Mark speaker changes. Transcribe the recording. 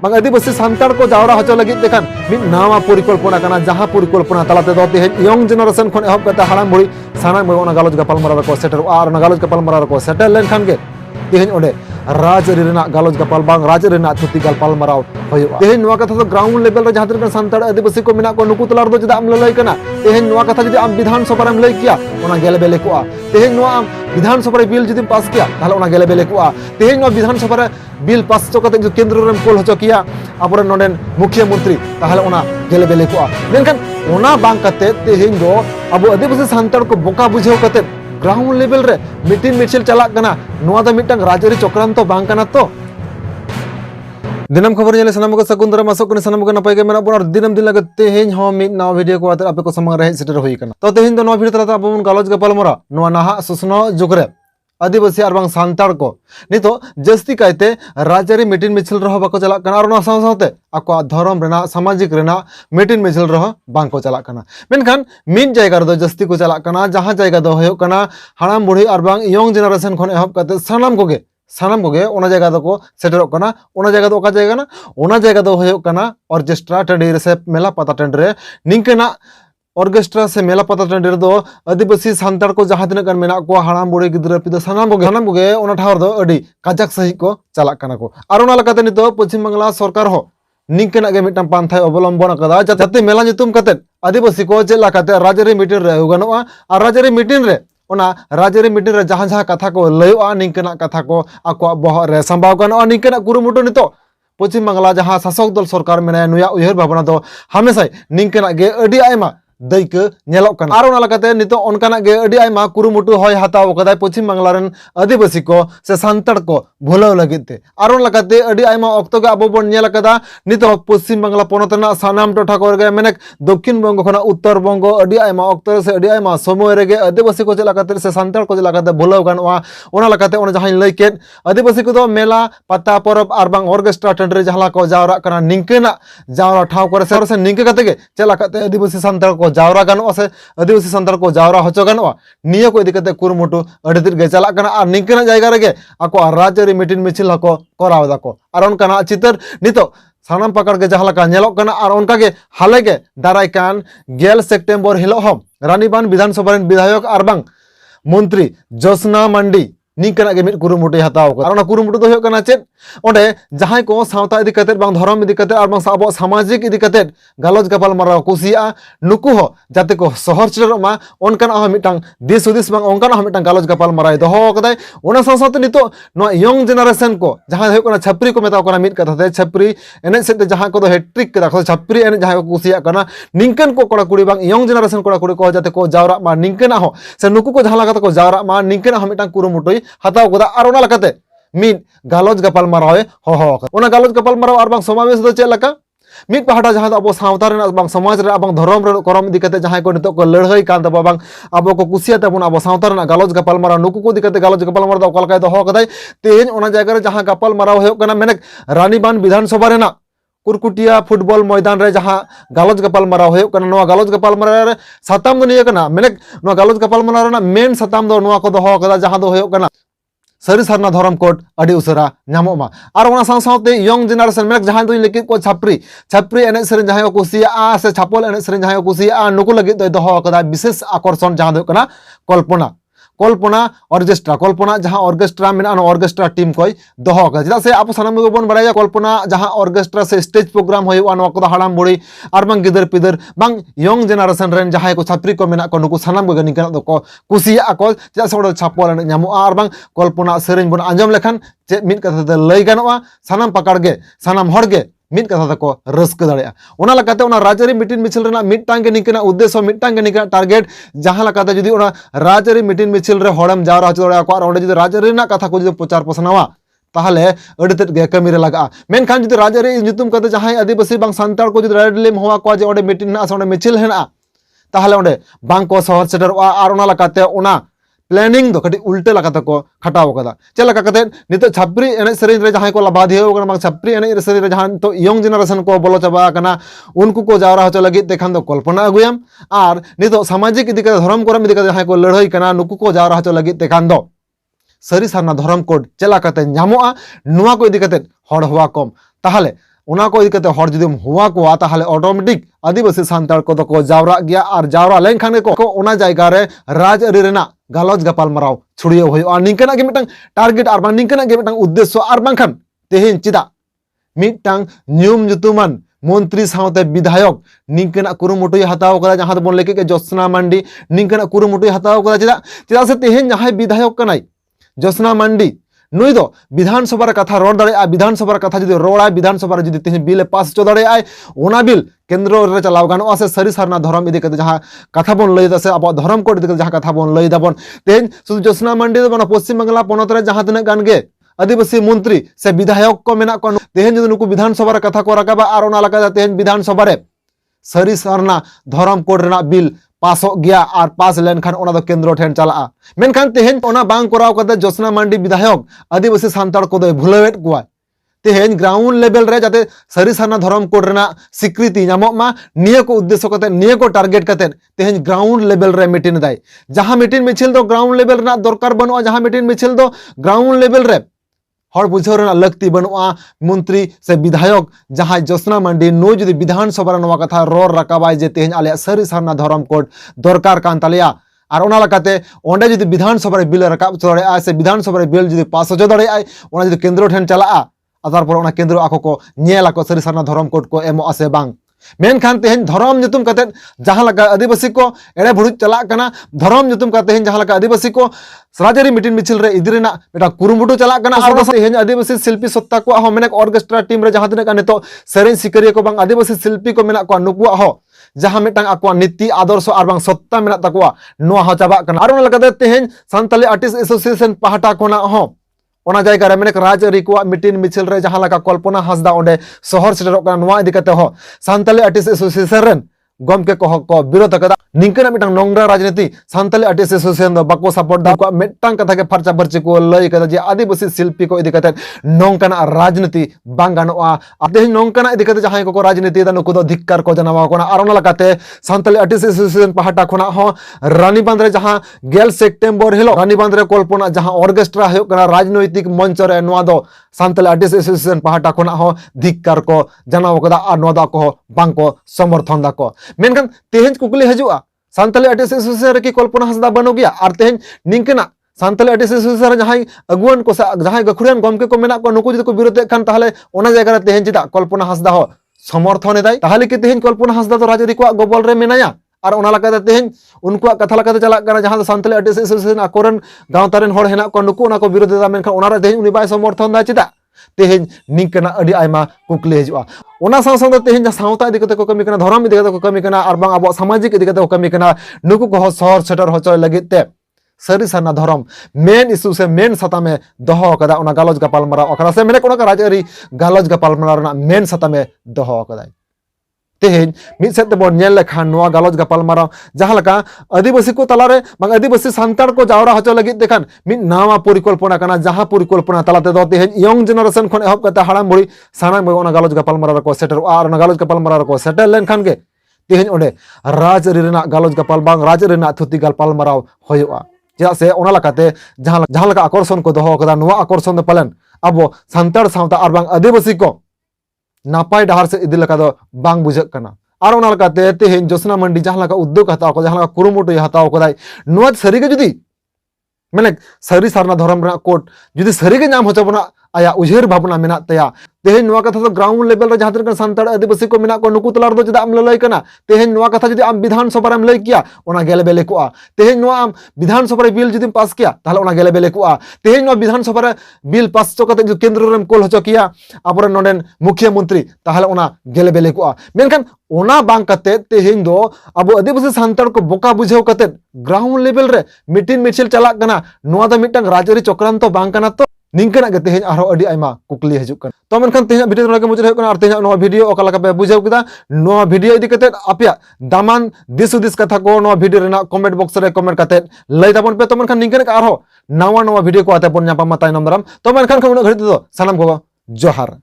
Speaker 1: bang adibasi santar ko jawra hocho lagi tekan mid nama porikolpona kana jaha porikolpona talate do tehen young generation khon ehop kata haram buri sana mo ona galoj gapal mara ko setter ar ona galoj gapal mara ko setter len khan ge tehen onde rajari rena galoj gapal bang rajari rena thuti gapal marau hoyo tehen noa katha to ground level re jaha tinag santar adibasi ko mena ko nuku tular do jeda am lelai kana tehen noa katha jodi am bidhan sabha ram lei kiya ona gele bele ko a tehen noa am Vidhan Sabha bill जदि पास किया ताहले ओना गेले बेले को तेहेन Vidhan Sabha bill pass चो कते केंद्र रे कोल होचो किया आबोरे नोडेन मुख्यमंत्री ताहले ओना गेले बेले को मेनखान ओना बांग कते तेहेन दो अबो आदिवासी सांतार को बोका बुझाव कते ग्राउंड लेवल रे मीटिंग मिছিল चलाक कना नोआ द मिटंग राजरी चक्रांत बांग कना तो दिनम खबर नेले सनाम को सकुंदरा मासो को सनाम को नपाय के मेना बोर दिनम दिन लगे तेहेन हो मिट नाव वीडियो को आते आपे को समंग रहे सेटर होई कना तो तेहेन दो नवा वीडियो तलाता अब गालोज गपाल मोरा नवा नाहा सुसनो जुगरे आदिवासी और सांतार को नितो जस्ती कायते राजारी मीटिंग मिছিল रह बाको चला कना और ना साथे आको धर्म रेना सामाजिक रेना मीटिंग मिছিল रह बांको चला कना मेनखान मिन जायगा रे दो जस्ती को चला कना जहां जायगा दो होयो कना हाराम बुढ़ी और बांग यंग जनरेशन खन एहब कते सानाम कोगे ओना जगह दो सेटरो कना ओना जगह दो ओका जगह ना ओना जगह दो होयो कना ऑर्केस्ट्रा टंडी से मेला पता टंडी रे निंकेना ऑर्केस्ट्रा से मेला पता टंडी दो आदिवासी सांतार को जहां तिना मेना को हाराम बुढ़ी गिद्रा पिदा सानाम कोगे ओना ठावर दो अडी काजाक सही को चला कना को आर ओना लकाते नितो पश्चिम बांग्ला सरकार हो निंकेना गे मिटन पांथाय अवलंबन कदा जाते मेला नितुम कते आदिवासी को जे लकाते राजरी मीटिंग रे गनोआ और राजरी मीटिंग रे ओना राजरी मीटिंग रे जहां जहां कथा को लयोआ निंकेना कथा को आको बह रे संभाव गनोआ निंकेना कुरुमुटु नितो पश्चिम बांग्ला जहां शासक दल सरकार मेना नुया उयहर भावना दो हमेशा निंकेना गे अडी आयमा दैक नेलोक कना आर ओना लकाते नितो ओनकाना गे अडी आयमा कुरुमुटु होय हताव कदाय पश्चिम बांग्ला रेन आदिवासी को से सांतार को भुलाव लगिते आर ओना लकाते अडी आयमा ऑक्तो गे अबो बोन नेल कदा नितो पश्चिम बांग्ला पोनतना सानाम टोठा को गे मेने दक्षिण बंग खना उत्तर बंग अडी आयमा ऑक्तो से अडी आयमा समय रे गे आदिवासी को लकाते से सांतार को लकाते भुलाव गनवा ओना लकाते ओना जहां लई केत आदिवासी को दो मेला पता परब आर बांग ऑर्केस्ट्रा टंडरे जहाला को जावरा कना निंकेना जावरा ठाव करे से निंके कते गे चलाकाते आदिवासी सांतार को जावरा गनवा से आदिवासी सांतार को जावरा होचो गनवा निया को इदी कते कुरुमुटु अडी दिर गे चला कना आर निंकेना जायगा रे गे आको राजरी मीटिंग मिছিল को कराव दाको आर ओनकाना चितर नितो सानाम पकड़ के जहां लका नेलोक कना आर ओनका गे हाले गे दाराय कान 11 सेप्टेम्बर हिलो हम रानीबान विधानसभा रेन विधायक आर बांग मंत्री जोसना मंडी निंकना गे मिट कुरुमुटु हताव को आर कुरुमुटु दो होयो कना चेत ओंडे जहां को सावता इदी कते बांग धर्म इदी कते आर बांग साबो सामाजिक इदी कते गालोज गपाल माराव कुसिया नुकु हो जाते को शहर चिरमा ओनकाना हो मिटांग दिस उदिस बांग ओनकाना हो मिटांग गालोज गपाल माराय दोहो कदाय ओना सावते नितो नो यंग जनरेशन को जहां होयो कना छपरी को मेताव कना मिट कथा ते छपरी एने सेते जहां को दो हैट्रिक कदा को छपरी एने जहां को कुसिया कना निंकन को कोड़ा कुड़ी बांग यंग जनरेशन कोड़ा कुड़ी को जाते को जावरा मा निंकना हो से नुकु को जहां लगा को जावरा मा निंकना हो मिटांग कुरुमुटुई हताव कदा आर ओना लकाते मिट गालोज गपाल माराव हो ओना गालोज गपाल माराव आर बांग समावेश दो चेक लका मिट पहाटा जहां अब सावता रे बांग समाज रे बांग धर्म रे करम इदी कते जहां को नितो को लड़ाई कान तब बांग अब को कुसिया तबन अब सावता रे गालोज गपाल माराव नुकु को दिकते गालोज गपाल माराव दो कलकाय दो हो कदाय तेज ओना जायगा रे जहां गपाल माराव होयो कना मेने रानीबान विधानसभा रेना कुरकुटिया फुटबॉल मैदान रे जहां गालोज गपाल माराव होयो कना नोआ गालोज गपाल माराव रे साताम दो निया कना मेने नोआ गालोज गपाल माराव रेना मेन साताम दो नोआ को दो हो कदा जहां दो होयो कना सरी सारना धर्म कोड अड़ी उसरा नामोमा और ओना साथे यंग जनरेशन मेक जहां दो लेकिन को छापरी एने सेरेन जहां को कुसिया से छापल एने सेरेन जहां को कुसिया नुकु लगे दो दो कदा विशेष आकर्षण जहां दो कना कल्पना ऑर्केस्ट्रा कल्पना जहां ऑर्केस्ट्रा में ऑर्केस्ट्रा टीम कोई दोहो का जदा से आप सानाम बन बड़ाया कल्पना जहां ऑर्केस्ट्रा से स्टेज प्रोग्राम होयो अन को हाड़ाम बुढ़ी और बांग गिदर पिदर बांग यंग जनरेशन रेन जहां को छापरी को मेना को नुकु सानाम गो निकना दो को कुसिया को जदा से ओडो छापल नामो और बांग कल्पना सेरेन बन आंजम लेखान जे मिट कथा लई गानोआ सानाम पकड़ गे सानाम हर गे मिट कथा को रस्क दाड़िया ओना लकाते ओना राजरी मीटिंग मिছিল रेना मिटटांग गे निकना उद्देश्य मिटटांग गे निकना टारगेट जहां लकाते जदी ओना राजरी मीटिंग मिছিল रे हड़म जावरा हचो दाड़िया को और ओंडे जदी राजरी रेना कथा को जदी प्रचार पसनावा ताहले अड़ी तेद गे कमी रे लगा मेनखान जदी राजरी नितुम कते जहां आदिवासी बांग सांतार को जदी राजरी होवा को जे ओंडे मीटिंग ना ओंडे मिছিল हेना ताहले ओंडे बांग को शहर सेटर और ओना लकाते ओना प्लानिंग दो कटी उल्टे लगाते को खटाव कदा चला काते नित छापरी एने सेरेन रे जहां को लाभाधी हो कना छापरी एने सेरेन रे जहां तो यंग जनरेशन को बोलो चबा कना उनको को जावरा हो लगी देखन दो कल्पना अगुयम और नित सामाजिक इदी का धर्म करम इदी का जहां को लड़ाई कना नुकु को जावरा हो लगी देखन दो सरी सारना धर्म कोड चला काते ᱧᱟᱢᱚᱜᱼᱟ नुवा को इदी काते हड़ हवा कम ताहले उना को इदी कते हर जुदिम हुआ को ताहले ऑटोमेटिक आदिवासी सांतार को को जावरा गया और जावरा लेनखान को ओना जायगा रे राज अरी रेना गालोज गपाल माराव छुड़ियो होयो निंकना के मिटang टारगेट और बां निंकना के मिटang उद्देश्य और बांखान तेहेन चिदा मिटang न्यूम जुतुमान मंत्री सावते विधायक निंकना कुरुमुटुय हताव कदा जहां तो बोन लेके के जोसना मांडी निंकना कुरुमुटुय हताव कदा चिदा चिदा से तेहेन जहां विधायक कनाई जोसना मांडी नुई दो विधानसभा कथा रोड दाड़े विधानसभा कथा जो रोड़ा विधानसभा जो तेज बिल पास चो दाड़े ओना बिल केंद्र रे चलाव गानोआ से सरी सारना धर्म इदी कते जहां कथा बन लई दा से अब धर्म कोड इदी कते जहां कथा बन लई दा बन तेज शुद्ध जोसना मांडी दो पश्चिम बंगला पनत रे जहां तिना गान गे आदिवासी मंत्री से विधायक को मेना को तेज जो नुकु विधानसभा कथा को रकाबा और ओना लगा तेज विधानसभा रे सरी सारना धर्म कोड रेना बिल पास गया और पास लेनखान ओना दो केंद्र ठेन चला मेनखान तेहेन ओना बांग कराव कते जोसना मांडी विधायक आदिवासी सांतार को दो भुलावेट कुआ तेहेन ग्राउंड लेवल रे जाते सरी सारना धर्म कोड रेना स्वीकृति नामक मा निये को उद्देश्य कते निये को टारगेट कते तेहेन ग्राउंड लेवल रे मीटिंग दाय जहां मीटिंग मिছিল दो ग्राउंड लेवल रेना दरकार बनुआ जहां मीटिंग मिছিল दो ग्राउंड लेवल रे हर बुझाव रेना लगती बनुआ मंत्री से विधायक जहां जोसना मांडी नो जुदी विधानसभा नवा कथा रोर रकाबाय जे तेहेन आले सरी सारना धर्म कोड दरकार कान तालिया और ओना लकाते ओंडे जुदी विधानसभा बिल रकाब चोड़े से विधानसभा बिल जुदी पास हो दाड़े ओना जुदी केंद्र ठेन चला तारपर ओना केंद्र आको को नेला को सरी सारना धर्म कोड को एमो आसे बांग मेनखान तेहेन धर्म नितुम कते जहां लगा आदिवासी को एड़े भुड़ुज चला कना धर्म नितुम कते तेहेन जहां लगा आदिवासी को सराजरी मीटिंग मिছিল रे इदिरेना बेटा कुरुमुटु चला कना और तेहेन आदिवासी शिल्पी सत्ता को हो मेने ऑर्केस्ट्रा टीम रे जहां तिना का नितो सेरेन सिकरिया को बांग आदिवासी शिल्पी को मेना को नुकुआ हो जहां मिटang akwa नीति आदर्श और बांग सत्ता मेना तकवा नो हो चाबा कना और ओना लगा तेहेन सांताली आर्टिस्ट एसोसिएशन पहाटा कोना हो ओना जायगा रे मेने राज अरी को मीटिंग मिছিল रे जहां लगा कल्पना हासदा ओंडे शहर सेटरो कना नोआ इदी कते हो सांताली आर्टिस्ट एसोसिएशन रेन गमके को विरोध कदा निंकना मिटang नोंगरा राजनीति सांताली आर्टिस्ट एसोसिएशन दो बाको सपोर्ट दा को मिटang कथा के फरचा बरची को लई कदा जे आदिवासी शिल्पी को इदी कते नोंकना राजनीति बांग गानोआ आते नोंकना इदी कते जहां को राजनीति दा नुको दो धिक्कार को जनावा कोना और ओना लकाते सांताली आर्टिस्ट एसोसिएशन पहाटा खोना हो रानी बांध रे जहां 11 सेप्टेम्बर हिलो रानी बांध रे कल्पना जहां ऑर्केस्ट्रा हो कना राजनैतिक मंच रे नोआ दो सांताली आर्टिस्ट एसोसिएशन पहाटा खोना हो धिक्कार को जनावा कदा और नोदा को बांग को समर्थन दा को मेनखान तेहेन कुकली हजुआ सांताली आर्टिस्ट एसोसिएशन रे की कल्पना हासदा बनो गया और तेहेन निंकना सांताली आर्टिस्ट एसोसिएशन जहां अगुवन को जहां गखुड़ियान गमके को मेना को नुकु जदि को विरोध खान ताहले ओना जायगा रे तेहेन चिदा कल्पना हासदा हो समर्थन एदाय ताहले कि तेहेन कल्पना हासदा तो राजनीति को गोबल रे मेनाया और ओना लगा तेहेन उनको कथा लगा चला कना जहां सांताली आर्टिस्ट एसोसिएशन अकोरन गांवतारेन हर हेना को नुकु ओना को विरोध दा मेनखान ओना रे तेहेन उनी बाय समर्थन दा चिदा तेहेन निंकना अडी आयमा कुकली हजुआ ओना साव तेहेन जा सावता इदी कते को कमी कना धर्म इदी कते को कमी कना और बांग अब सामाजिक इदी कते को कमी कना नुकु को शहर सेटर होचो लगित ते सरी सारना धर्म मेन इशू से मेन सता में दोहो कदा ओना गालोज गपाल मारा अखरा से मेने कोना का राजआरी गालोज गपाल मारा मेन सता में दोहो कदा तेहेन मिद सेते बन नेल लेखान नोआ गालोज गपाल मारा जहां लका आदिवासी को तलारे बांग आदिवासी सांतार को जावरा होचो लगित देखान मिद नावा परिकल्पना कना जहां परिकल्पना तलाते दो तेहेन यंग जनरेशन खन एहब कते हाड़ाम बुढ़ी सानाम ओना गालोज गपाल मारा को सेटर और ओना गालोज गपाल मारा को सेटर लेन खान के तेहेन ओंडे राज अरी रेना गालोज गपाल बांग राज अरी रेना थुती गपाल मारा होयोआ चेदा से ओना लकाते जहां लका आकर्षण को दोहो कदा नोआ आकर्षण दो पलन अब सांतार सावता और बांग आदिवासी को नापाय डहार से इदी लका दो बांग बुझक कना और ओना लकाते तेहेन जोसना मांडी जहां लका उद्योग हताव को जहां लका कुरुमुटु हताव कोदाय नोआ सरीगे जुदी मैंने सरी सारना धर्म रे कोट जुदी सरीगे नाम होचो बना आया उजहेर भावना मेना तया तेहेन नोआ कथा तो ग्राउंड लेवल रे जहां तक सांतार आदिवासी को मेना को नुकु तलार दो जदा आम ललय कना तेहेन नोआ कथा जदी आम विधानसभा रे लय किया ओना गेले बेले कोआ तेहेन नोआ आम विधानसभा रे बिल जदी पास किया ताहले ओना गेले बेले कोआ तेहेन नोआ विधानसभा रे बिल पास चो कते जो केंद्र रे कोल होचो किया आपर नोडेन मुख्यमंत्री ताहले ओना गेले बेले कोआ मेनखान ओना बांग कते तेहेन दो अब आदिवासी सांतार को बोका बुझाव कते ग्राउंड लेवल रे मीटिंग मिছিল चला कना नोआ द मिटंग राजरी चक्रांत बांग कना तो निंकना के तेहेन आरो अडी आयमा कुकली हजुक कन तो मेनखान तेहेन वीडियो लगे मुझे होकना और तेहेन नो वीडियो ओका लगा पे बुझाव किदा नो वीडियो इदी कते आपया दामान दिस उदिस कथा को नो वीडियो रेना कमेंट बॉक्स रे कमेंट कते लय दाबन पे तो मेनखान निंकना के आरो नवा नवा वीडियो को आते पन न्यापा मताय नम दराम तो मेनखान खम घड़ी दो सलाम को जोहार।